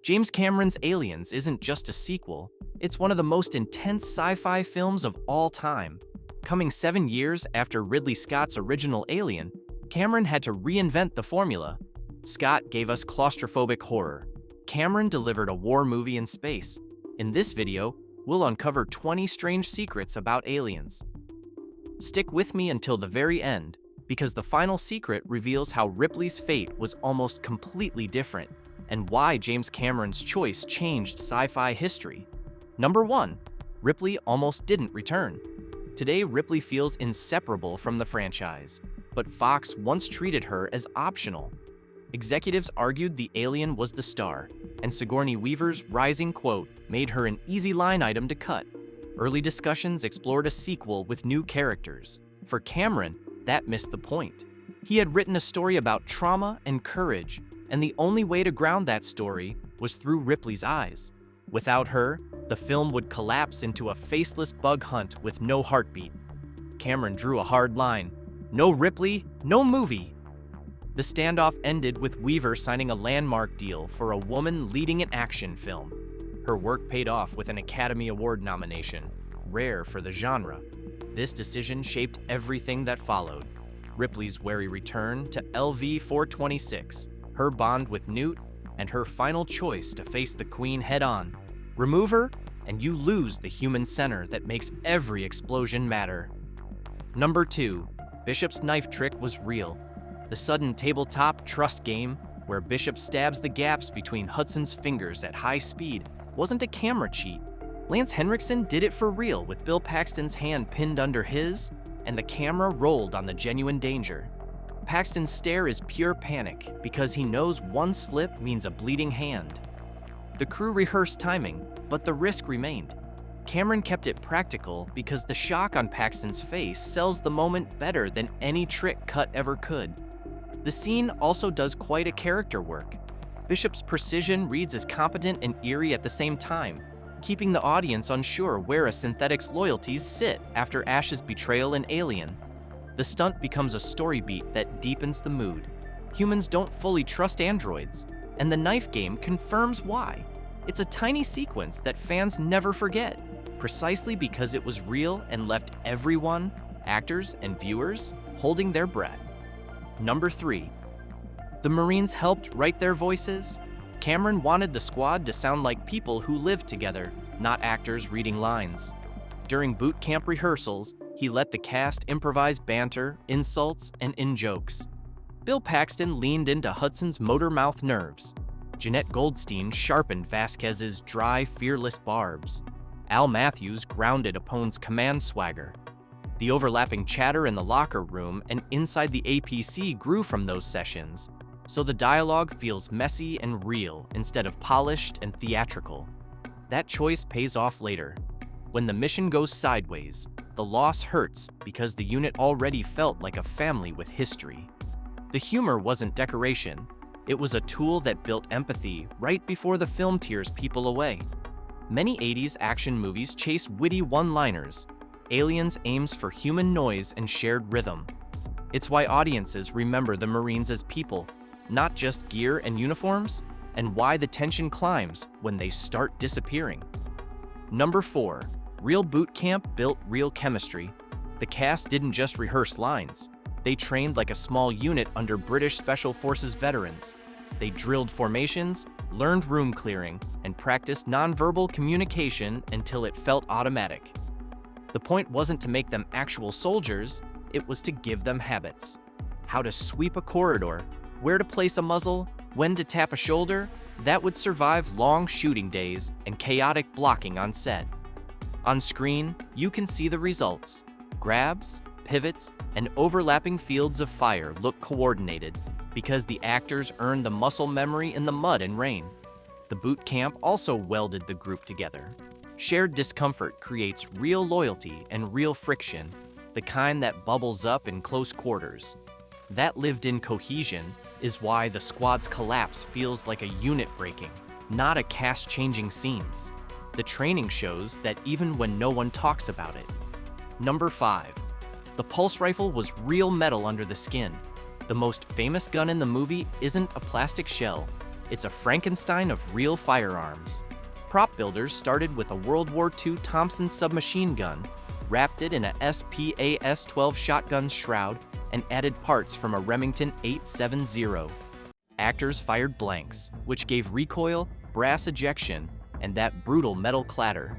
James Cameron's Aliens isn't just a sequel, it's one of the most intense sci-fi films of all time. Coming 7 years after Ridley Scott's original Alien, Cameron had to reinvent the formula. Scott gave us claustrophobic horror. Cameron delivered a war movie in space. In this video, we'll uncover 20 strange secrets about aliens. Stick with me until the very end, because the final secret reveals how Ripley's fate was almost completely different, and why James Cameron's choice changed sci-fi history. Number 1. Ripley almost didn't return. Today, Ripley feels inseparable from the franchise, but Fox once treated her as optional. Executives argued the alien was the star, and Sigourney Weaver's rising quote made her an easy line item to cut. Early discussions explored a sequel with new characters. For Cameron, that missed the point. He had written a story about trauma and courage, and the only way to ground that story was through Ripley's eyes. Without her, the film would collapse into a faceless bug hunt with no heartbeat. Cameron drew a hard line. No Ripley, no movie. The standoff ended with Weaver signing a landmark deal for a woman leading an action film. Her work paid off with an Academy Award nomination, rare for the genre. This decision shaped everything that followed. Ripley's wary return to LV-426, her bond with Newt, and her final choice to face the Queen head-on. Remove her, and you lose the human center that makes every explosion matter. Number 2. Bishop's knife trick was real. The sudden tabletop trust game, where Bishop stabs the gaps between Hudson's fingers at high speed, wasn't a camera cheat. Lance Henriksen did it for real with Bill Paxton's hand pinned under his, and the camera rolled on the genuine danger. Paxton's stare is pure panic because he knows one slip means a bleeding hand. The crew rehearsed timing, but the risk remained. Cameron kept it practical because the shock on Paxton's face sells the moment better than any trick cut ever could. The scene also does quite a character work. Bishop's precision reads as competent and eerie at the same time, keeping the audience unsure where a synthetic's loyalties sit after Ash's betrayal in Alien. The stunt becomes a story beat that deepens the mood. Humans don't fully trust androids, and the knife game confirms why. It's a tiny sequence that fans never forget, precisely because it was real and left everyone, actors and viewers, holding their breath. Number 3. The Marines helped write their voices. Cameron wanted the squad to sound like people who lived together, not actors reading lines. During boot camp rehearsals, he let the cast improvise banter, insults, and in-jokes. Bill Paxton leaned into Hudson's motor mouth nerves. Jeanette Goldstein sharpened Vasquez's dry, fearless barbs. Al Matthews grounded Apone's command swagger. The overlapping chatter in the locker room and inside the APC grew from those sessions, so the dialogue feels messy and real instead of polished and theatrical. That choice pays off later. When the mission goes sideways, the loss hurts because the unit already felt like a family with history. The humor wasn't decoration. It was a tool that built empathy right before the film tears people away. Many 80s action movies chase witty one-liners. Aliens aims for human noise and shared rhythm. It's why audiences remember the Marines as people, not just gear and uniforms, and why the tension climbs when they start disappearing. Number 4. Real boot camp built real chemistry. The cast didn't just rehearse lines. They trained like a small unit under British Special Forces veterans. They drilled formations, learned room clearing, and practiced nonverbal communication until it felt automatic. The point wasn't to make them actual soldiers, it was to give them habits. How to sweep a corridor, where to place a muzzle, when to tap a shoulder, that would survive long shooting days and chaotic blocking on set. On screen, you can see the results. Grabs, pivots, and overlapping fields of fire look coordinated because the actors earned the muscle memory in the mud and rain. The boot camp also welded the group together. Shared discomfort creates real loyalty and real friction, the kind that bubbles up in close quarters. That lived-in cohesion is why the squad's collapse feels like a unit breaking, not a cast-changing scenes. The training shows that even when no one talks about it. Number 5. The pulse rifle was real metal under the skin. The most famous gun in the movie isn't a plastic shell. It's a Frankenstein of real firearms. Prop builders started with a World War II Thompson submachine gun, wrapped it in a SPAS-12 shotgun shroud, and added parts from a Remington 870. Actors fired blanks, which gave recoil, brass ejection, and that brutal metal clatter.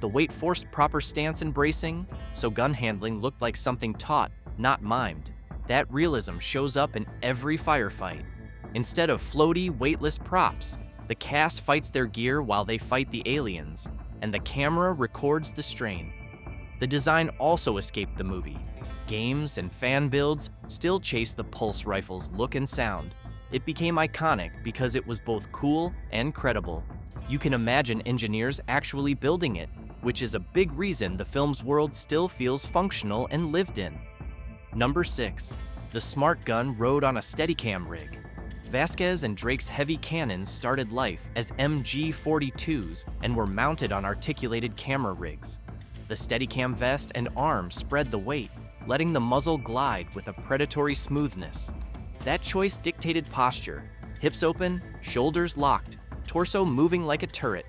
The weight forced proper stance and bracing, so gun handling looked like something taught, not mimed. That realism shows up in every firefight. Instead of floaty, weightless props, the cast fights their gear while they fight the aliens, and the camera records the strain. The design also escaped the movie. Games and fan builds still chase the pulse rifle's look and sound. It became iconic because it was both cool and credible. You can imagine engineers actually building it, which is a big reason the film's world still feels functional and lived in. Number 6. The smart gun rode on a Steadicam rig. Vasquez and Drake's heavy cannons started life as MG-42s and were mounted on articulated camera rigs. The Steadicam vest and arms spread the weight, letting the muzzle glide with a predatory smoothness. That choice dictated posture: hips open, shoulders locked, torso moving like a turret.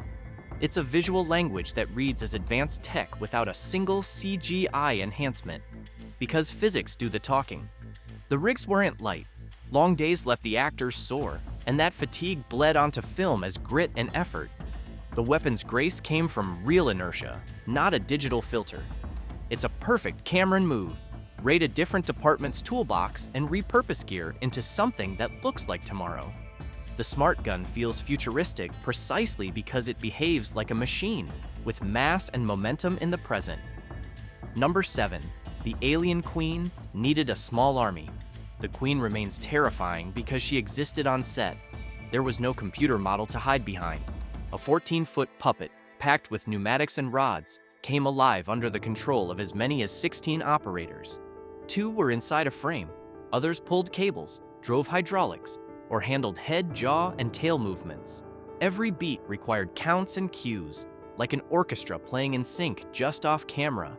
It's a visual language that reads as advanced tech without a single CGI enhancement, because physics do the talking. The rigs weren't light. Long days left the actors sore, and that fatigue bled onto film as grit and effort. The weapon's grace came from real inertia, not a digital filter. It's a perfect Cameron move. Raid a different department's toolbox and repurpose gear into something that looks like tomorrow. The smart gun feels futuristic precisely because it behaves like a machine, with mass and momentum in the present. Number 7. The Alien Queen needed a small army. The Queen remains terrifying because she existed on set. There was no computer model to hide behind. A 14-foot puppet, packed with pneumatics and rods, came alive under the control of as many as 16 operators. 2 were inside a frame. Others pulled cables, drove hydraulics, or handled head, jaw, and tail movements. Every beat required counts and cues, like an orchestra playing in sync just off camera.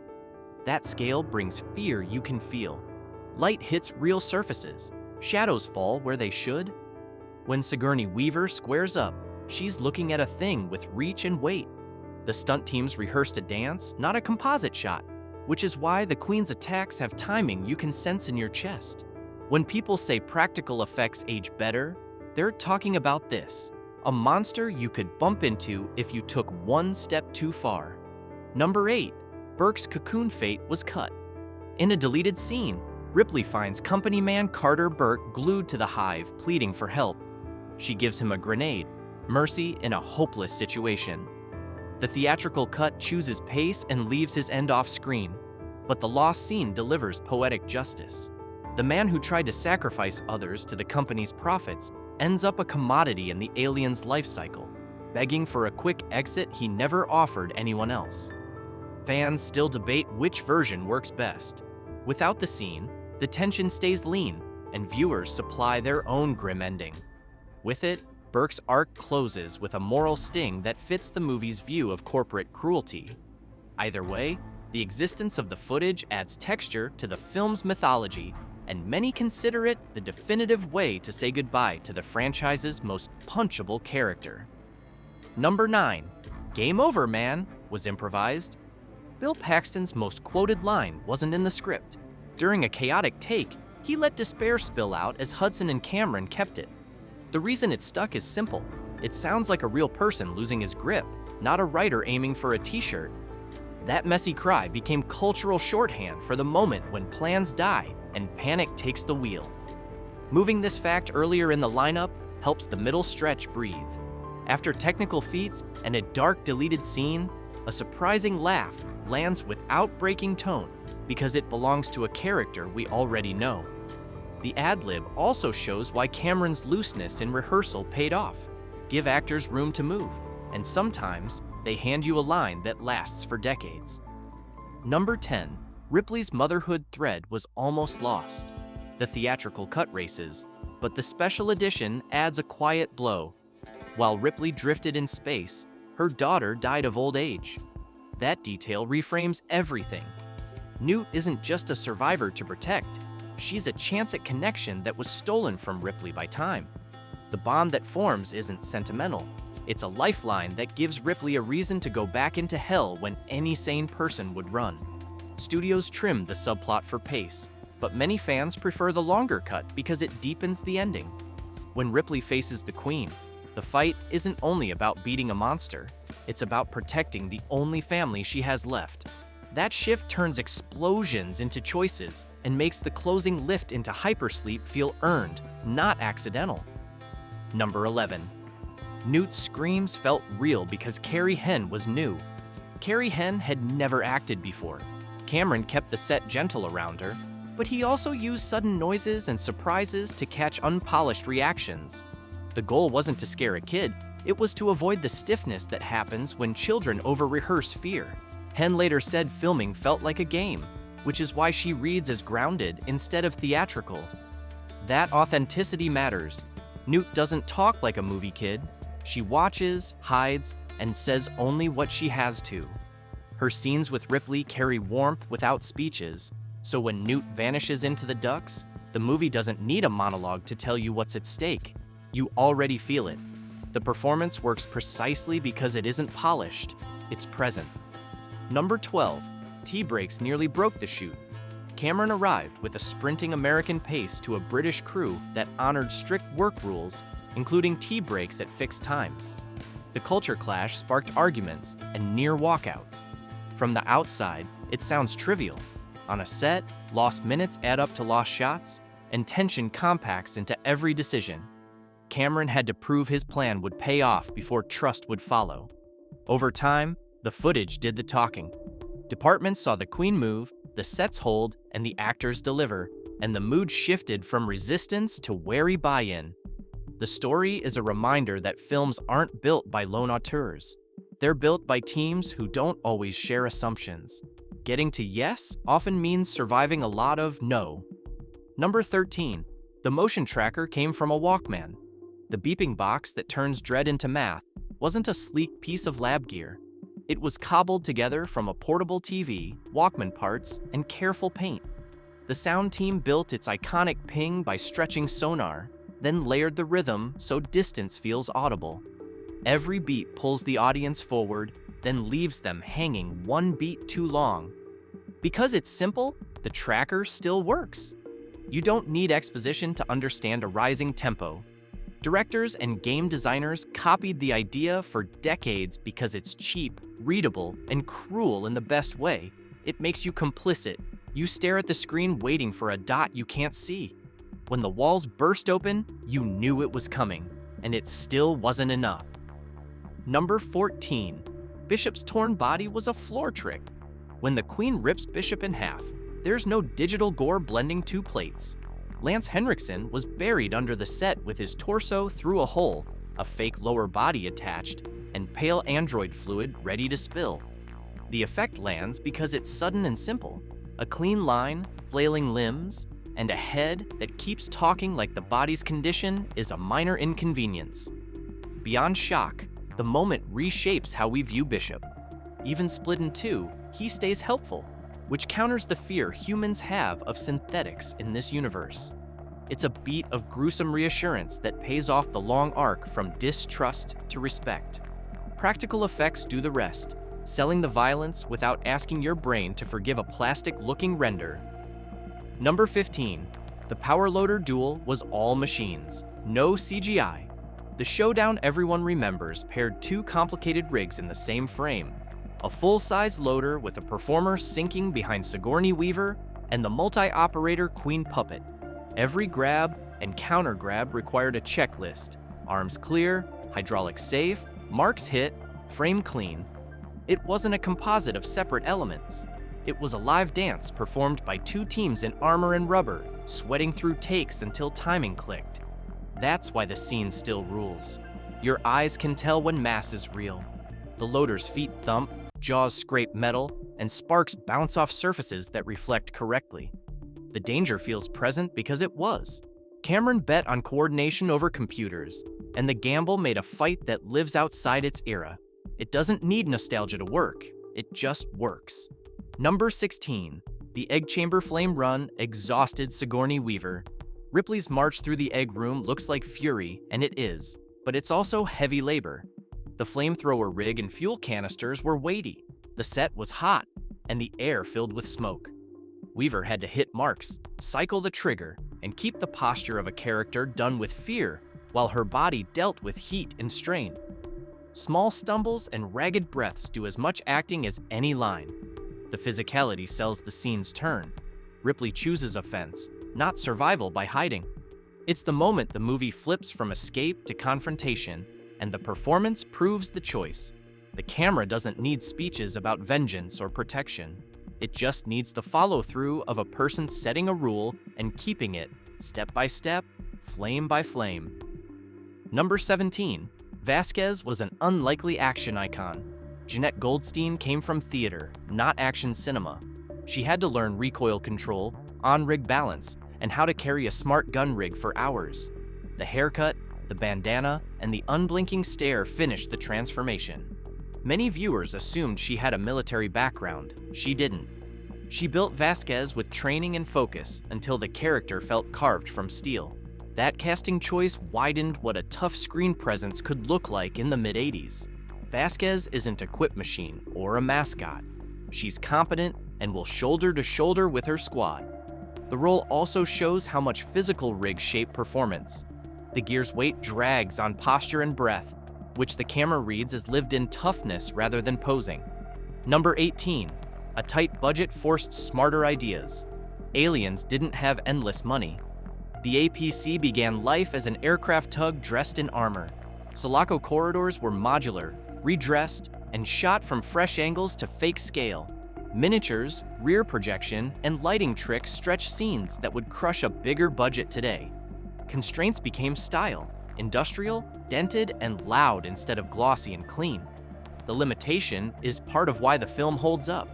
That scale brings fear you can feel. Light hits real surfaces. Shadows fall where they should. When Sigourney Weaver squares up, she's looking at a thing with reach and weight. The stunt teams rehearsed a dance, not a composite shot, which is why the Queen's attacks have timing you can sense in your chest. When people say practical effects age better, they're talking about this: a monster you could bump into if you took one step too far. Number 8. Burke's cocoon fate was cut. In a deleted scene, Ripley finds company man Carter Burke glued to the hive, pleading for help. She gives him a grenade, mercy in a hopeless situation. The theatrical cut chooses pace and leaves his end off screen, but the lost scene delivers poetic justice. The man who tried to sacrifice others to the company's profits ends up a commodity in the alien's life cycle, begging for a quick exit he never offered anyone else. Fans still debate which version works best. Without the scene, the tension stays lean, and viewers supply their own grim ending. With it, Burke's arc closes with a moral sting that fits the movie's view of corporate cruelty. Either way, the existence of the footage adds texture to the film's mythology, and many consider it the definitive way to say goodbye to the franchise's most punchable character. Number 9. Game over, man, was improvised. Bill Paxton's most quoted line wasn't in the script. During a chaotic take, he let despair spill out as Hudson and Cameron kept it. The reason it stuck is simple. It sounds like a real person losing his grip, not a writer aiming for a t-shirt. That messy cry became cultural shorthand for the moment when plans die and panic takes the wheel. Moving this fact earlier in the lineup helps the middle stretch breathe. After technical feats and a dark deleted scene, a surprising laugh lands without breaking tone because it belongs to a character we already know. The ad-lib also shows why Cameron's looseness in rehearsal paid off. Give actors room to move, and sometimes they hand you a line that lasts for decades. Number 10. Ripley's motherhood thread was almost lost. The theatrical cut races, but the special edition adds a quiet blow. While Ripley drifted in space, her daughter died of old age. That detail reframes everything. Newt isn't just a survivor to protect. She's a chance at connection that was stolen from Ripley by time. The bond that forms isn't sentimental. It's a lifeline that gives Ripley a reason to go back into hell when any sane person would run. Studios trimmed the subplot for pace, but many fans prefer the longer cut because it deepens the ending. When Ripley faces the Queen, the fight isn't only about beating a monster, it's about protecting the only family she has left. That shift turns explosions into choices and makes the closing lift into hypersleep feel earned, not accidental. Number 11. Newt's screams felt real because Carrie Henn was new. Carrie Henn had never acted before. Cameron kept the set gentle around her, but he also used sudden noises and surprises to catch unpolished reactions. The goal wasn't to scare a kid, it was to avoid the stiffness that happens when children over-rehearse fear. Henn later said filming felt like a game, which is why she reads as grounded instead of theatrical. That authenticity matters. Newt doesn't talk like a movie kid. She watches, hides, and says only what she has to. Her scenes with Ripley carry warmth without speeches, so when Newt vanishes into the ducks, the movie doesn't need a monologue to tell you what's at stake. You already feel it. The performance works precisely because it isn't polished, it's present. Number 12. Tea breaks nearly broke the shoot. Cameron arrived with a sprinting American pace to a British crew that honored strict work rules, including tea breaks at fixed times. The culture clash sparked arguments and near walkouts. From the outside, it sounds trivial. On a set, lost minutes add up to lost shots, and tension compacts into every decision. Cameron had to prove his plan would pay off before trust would follow. Over time, the footage did the talking. Departments saw the Queen move, the sets hold, and the actors deliver, and the mood shifted from resistance to wary buy-in. The story is a reminder that films aren't built by lone auteurs. They're built by teams who don't always share assumptions. Getting to yes often means surviving a lot of no. Number 13. The motion tracker came from a Walkman. The beeping box that turns dread into math wasn't a sleek piece of lab gear. It was cobbled together from a portable TV, Walkman parts, and careful paint. The sound team built its iconic ping by stretching sonar, then layered the rhythm so distance feels audible. Every beat pulls the audience forward, then leaves them hanging one beat too long. Because it's simple, the tracker still works. You don't need exposition to understand a rising tempo. Directors and game designers copied the idea for decades because it's cheap, readable, and cruel in the best way. It makes you complicit. You stare at the screen waiting for a dot you can't see. When the walls burst open, you knew it was coming, and it still wasn't enough. Number 14. Bishop's torn body was a floor trick. When the Queen rips Bishop in half, there's no digital gore blending two plates. Lance Henriksen was buried under the set with his torso through a hole, a fake lower body attached, and pale android fluid ready to spill. The effect lands because it's sudden and simple. A clean line, flailing limbs, and a head that keeps talking like the body's condition is a minor inconvenience. Beyond shock, the moment reshapes how we view Bishop. Even split in two, he stays helpful, which counters the fear humans have of synthetics in this universe. It's a beat of gruesome reassurance that pays off the long arc from distrust to respect. Practical effects do the rest, selling the violence without asking your brain to forgive a plastic-looking render. Number 15. The power loader duel was all machines, no CGI. The showdown everyone remembers paired two complicated rigs in the same frame. A full-size loader with a performer sinking behind Sigourney Weaver and the multi-operator Queen puppet. Every grab and counter-grab required a checklist. Arms clear, hydraulics safe, marks hit, frame clean. It wasn't a composite of separate elements. It was a live dance performed by two teams in armor and rubber, sweating through takes until timing clicked. That's why the scene still rules. Your eyes can tell when mass is real. The loader's feet thump, jaws scrape metal, and sparks bounce off surfaces that reflect correctly. The danger feels present because it was. Cameron bet on coordination over computers, and the gamble made a fight that lives outside its era. It doesn't need nostalgia to work, it just works. Number 16. The egg chamber flame run exhausted Sigourney Weaver. Ripley's march through the egg room looks like fury, and it is, but it's also heavy labor. The flamethrower rig and fuel canisters were weighty, the set was hot, and the air filled with smoke. Weaver had to hit marks, cycle the trigger, and keep the posture of a character done with fear, while her body dealt with heat and strain. Small stumbles and ragged breaths do as much acting as any line. The physicality sells the scene's turn. Ripley chooses offense, not survival by hiding. It's the moment the movie flips from escape to confrontation, and the performance proves the choice. The camera doesn't need speeches about vengeance or protection. It just needs the follow-through of a person setting a rule and keeping it, step by step, flame by flame. Number 17. Vasquez was an unlikely action icon. Jeanette Goldstein came from theater, not action cinema. She had to learn recoil control, on-rig balance, and how to carry a smart gun rig for hours. The haircut, the bandana, and the unblinking stare finished the transformation. Many viewers assumed she had a military background. She didn't. She built Vasquez with training and focus until the character felt carved from steel. That casting choice widened what a tough screen presence could look like in the mid-80s. Vasquez isn't a quip machine or a mascot. She's competent and will shoulder to shoulder with her squad. The role also shows how much physical rig shape performance. The gear's weight drags on posture and breath, which the camera reads as lived-in toughness rather than posing. Number 18. A tight budget forced smarter ideas. Aliens didn't have endless money. The APC began life as an aircraft tug dressed in armor. Sulaco corridors were modular, redressed, and shot from fresh angles to fake scale. Miniatures, rear projection, and lighting tricks stretched scenes that would crush a bigger budget today. Constraints became style, industrial, dented, and loud instead of glossy and clean. The limitation is part of why the film holds up.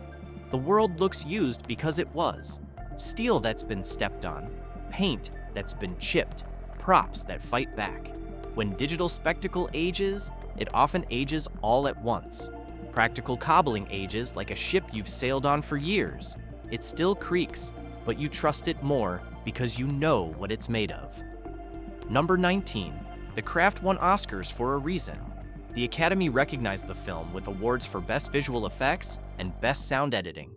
The world looks used because it was. Steel that's been stepped on, paint that's been chipped, props that fight back. When digital spectacle ages, it often ages all at once. Practical cobbling ages like a ship you've sailed on for years. It still creaks, but you trust it more because you know what it's made of. Number 19. The craft won Oscars for a reason. The Academy recognized the film with awards for Best Visual Effects and Best Sound Editing.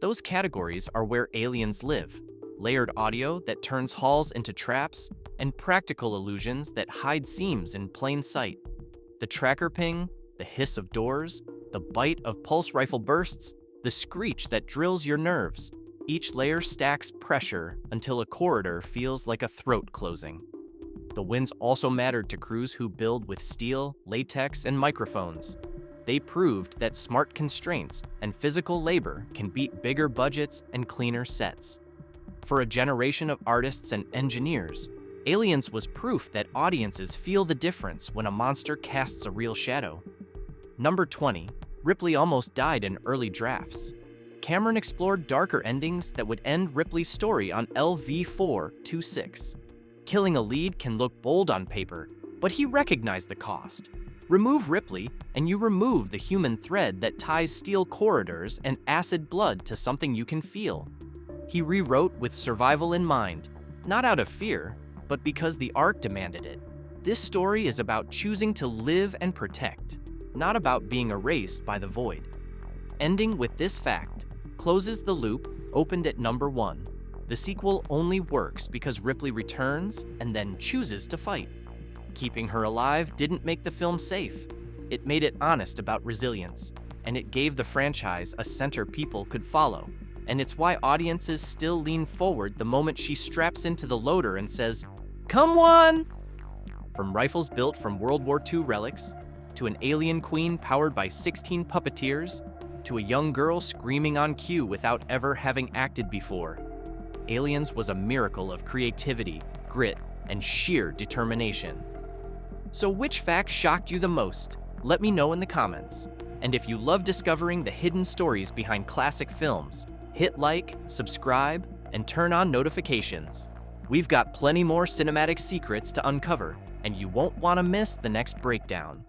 Those categories are where aliens live. Layered audio that turns halls into traps, and practical illusions that hide seams in plain sight. The tracker ping, the hiss of doors, the bite of pulse rifle bursts, the screech that drills your nerves. Each layer stacks pressure until a corridor feels like a throat closing. The winds also mattered to crews who build with steel, latex, and microphones. They proved that smart constraints and physical labor can beat bigger budgets and cleaner sets. For a generation of artists and engineers, Aliens was proof that audiences feel the difference when a monster casts a real shadow. Number 20. Ripley almost died in early drafts. Cameron explored darker endings that would end Ripley's story on LV-426. Killing a lead can look bold on paper, but he recognized the cost. Remove Ripley, and you remove the human thread that ties steel corridors and acid blood to something you can feel. He rewrote with survival in mind, not out of fear, but because the arc demanded it. This story is about choosing to live and protect, not about being erased by the void. Ending with this fact closes the loop opened at number 1. The sequel only works because Ripley returns and then chooses to fight. Keeping her alive didn't make the film safe. It made it honest about resilience, and it gave the franchise a center people could follow. And it's why audiences still lean forward the moment she straps into the loader and says, "Come on!" From rifles built from World War II relics, to an alien queen powered by 16 puppeteers, to a young girl screaming on cue without ever having acted before. Aliens was a miracle of creativity, grit, and sheer determination. So which fact shocked you the most? Let me know in the comments. And if you love discovering the hidden stories behind classic films, hit like, subscribe, and turn on notifications. We've got plenty more cinematic secrets to uncover, and you won't want to miss the next breakdown.